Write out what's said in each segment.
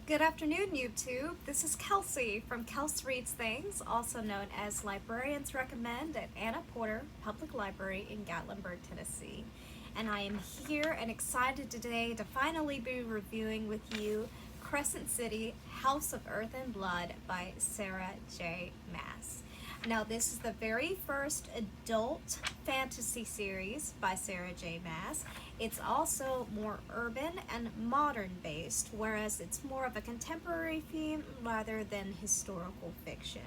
Good afternoon, YouTube. This is Kelsey from Kels Reads Things, also known as Librarians Recommend at Anna Porter Public Library in Gatlinburg, Tennessee. And I am here and excited today to finally be reviewing with you Crescent City, House of Earth and Blood by Sarah J. Maas. Now, this is the very first adult fantasy series by Sarah J. Maas. It's also more urban and modern based, whereas it's more of a contemporary theme rather than historical fiction.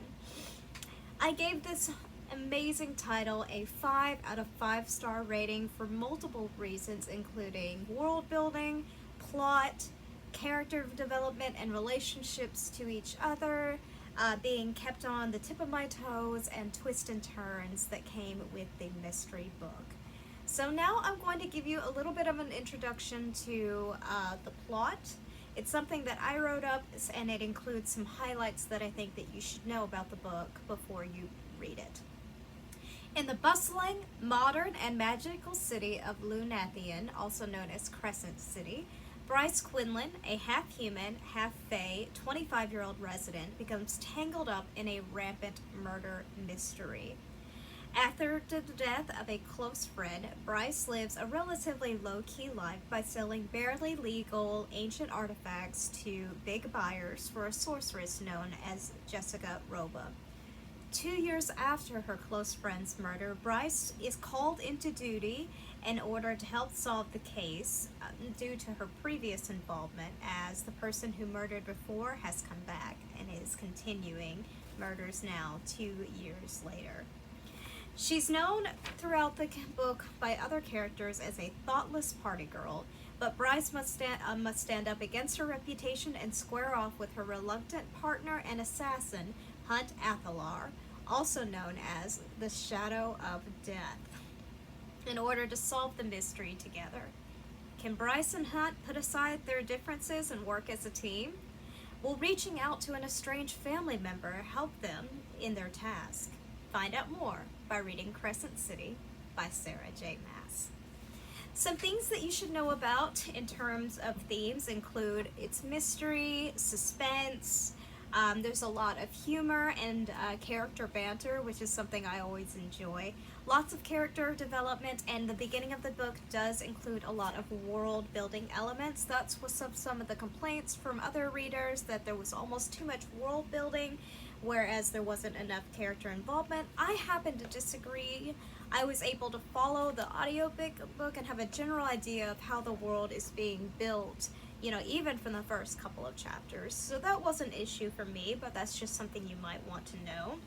I gave this amazing title a 5 out of 5-star rating for multiple reasons, including world building, plot, character development, and relationships to each other, being kept on the tip of my toes, and twists and turns that came with the mystery book. So now I'm going to give you a little bit of an introduction to the plot. It's something that I wrote up, and it includes some highlights that I think that you should know about the book before you read it. In the bustling, modern, and magical city of Lunathian, also known as Crescent City, Bryce Quinlan, a half-human, half-fae, 25-year-old resident, becomes tangled up in a rampant murder mystery. After the death of a close friend, Bryce lives a relatively low-key life by selling barely legal ancient artifacts to big buyers for a sorceress known as Jessica Roba. 2 years after her close friend's murder, Bryce is called into duty in order to help solve the case due to her previous involvement, as the person who murdered before has come back and is continuing murders now 2 years later. She's known throughout the book by other characters as a thoughtless party girl, but Bryce must stand up against her reputation and square off with her reluctant partner and assassin, Hunt Athalar, also known as the Shadow of Death, in order to solve the mystery together. Can Bryce and Hunt put aside their differences and work as a team? Will reaching out to an estranged family member help them in their task? Find out more by reading Crescent City by Sarah J. Maas. Some things that you should know about in terms of themes include its mystery, suspense. There's a lot of humor and character banter, which is something I always enjoy. Lots of character development, and the beginning of the book does include a lot of world building elements. That's what some of the complaints from other readers, that there was almost too much world building, whereas there wasn't enough character involvement. I happen to disagree. I was able to follow the audiobook and have a general idea of how the world is being built, even from the first couple of chapters. So that was an issue for me, but that's just something you might want to know.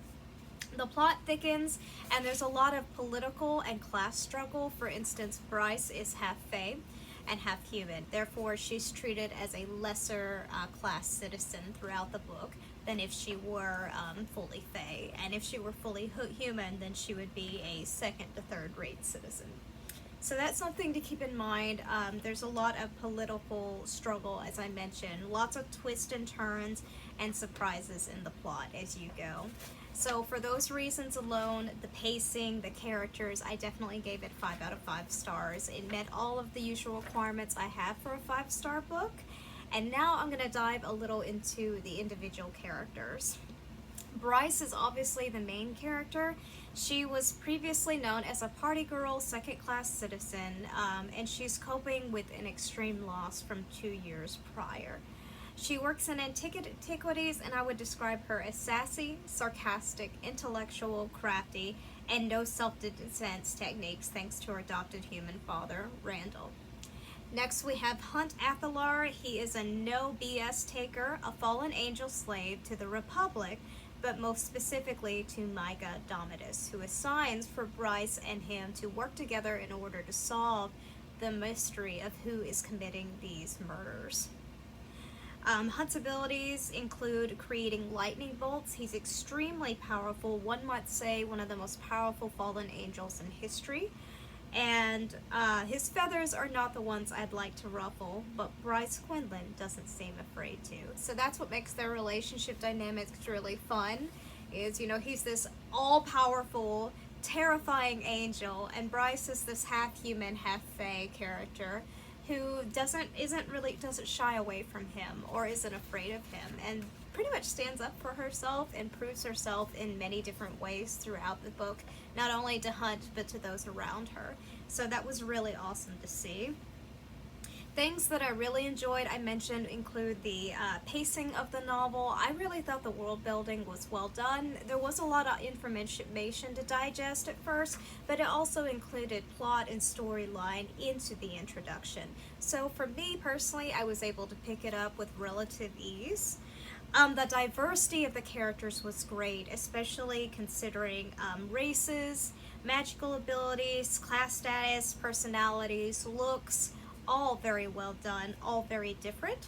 The plot thickens, and there's a lot of political and class struggle. For instance, Bryce is half fae and half human. Therefore, she's treated as a lesser class citizen throughout the book than if she were fully fae. And if she were fully human, then she would be a second to third rate citizen. So that's something to keep in mind. There's a lot of political struggle, as I mentioned. Lots of twists and turns and surprises in the plot as you go. So for those reasons alone, the pacing, the characters, I definitely gave it 5 out of 5 stars. It met all of the usual requirements I have for a 5-star book. And now I'm going to dive a little into the individual characters. Bryce is obviously the main character. She was previously known as a party girl, second-class citizen, and she's coping with an extreme loss from 2 years prior. She works in antiquities, and I would describe her as sassy, sarcastic, intellectual, crafty, and no self-defense techniques thanks to her adopted human father, Randall. Next, we have Hunt Athalar. He is a no BS taker, a fallen angel slave to the Republic, but most specifically to Micah Domitus, who assigns for Bryce and him to work together in order to solve the mystery of who is committing these murders. Hunt's abilities include creating lightning bolts. He's extremely powerful, one might say one of the most powerful fallen angels in history. And his feathers are not the ones I'd like to ruffle, but Bryce Quinlan doesn't seem afraid to. So that's what makes their relationship dynamics really fun, is, he's this all-powerful, terrifying angel, and Bryce is this half-human, half-fae character who doesn't shy away from him or isn't afraid of him, and pretty much stands up for herself and proves herself in many different ways throughout the book, not only to Hunt but to those around her. So that was really awesome to see. Things that I really enjoyed, I mentioned, include the pacing of the novel. I really thought the world building was well done. There was a lot of information to digest at first, but it also included plot and storyline into the introduction. So for me personally, I was able to pick it up with relative ease. The diversity of the characters was great, especially considering races, magical abilities, class status, personalities, looks, all very well done, all very different.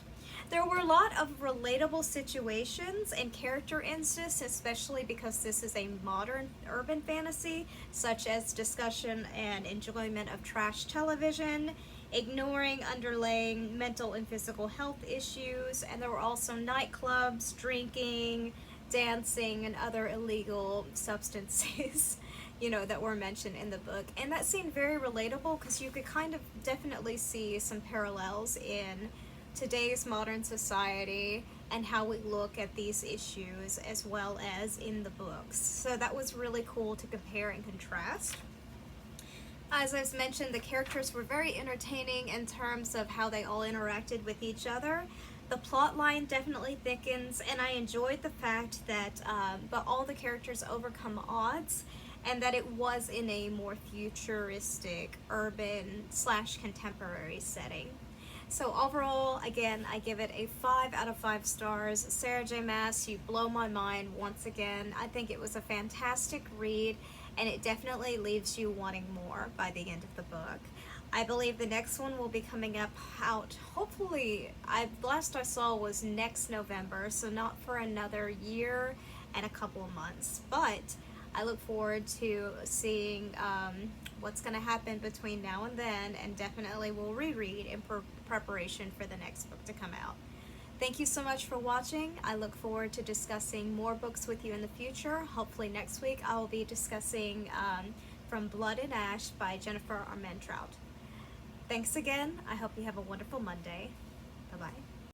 There were a lot of relatable situations and character instances, especially because this is a modern urban fantasy, such as discussion and enjoyment of trash television, ignoring underlying mental and physical health issues, and there were also nightclubs, drinking, dancing, and other illegal substances. That were mentioned in the book. And that seemed very relatable because you could kind of definitely see some parallels in today's modern society and how we look at these issues as well as in the books. So that was really cool to compare and contrast. As I've mentioned, the characters were very entertaining in terms of how they all interacted with each other. The plot line definitely thickens, and I enjoyed the fact that but all the characters overcome odds, and that it was in a more futuristic, urban / contemporary setting. So overall, again, I give it a 5 out of 5 stars. Sarah J. Maas, you blow my mind once again. I think it was a fantastic read, and it definitely leaves you wanting more by the end of the book. I believe the next one will be coming up out, hopefully, last I saw was next November, so not for another year and a couple of months. But I look forward to seeing what's going to happen between now and then, and definitely will reread in preparation for the next book to come out. Thank you so much for watching. I look forward to discussing more books with you in the future. Hopefully next week I will be discussing From Blood and Ash by Jennifer Armentrout. Thanks again. I hope you have a wonderful Monday. Bye-bye.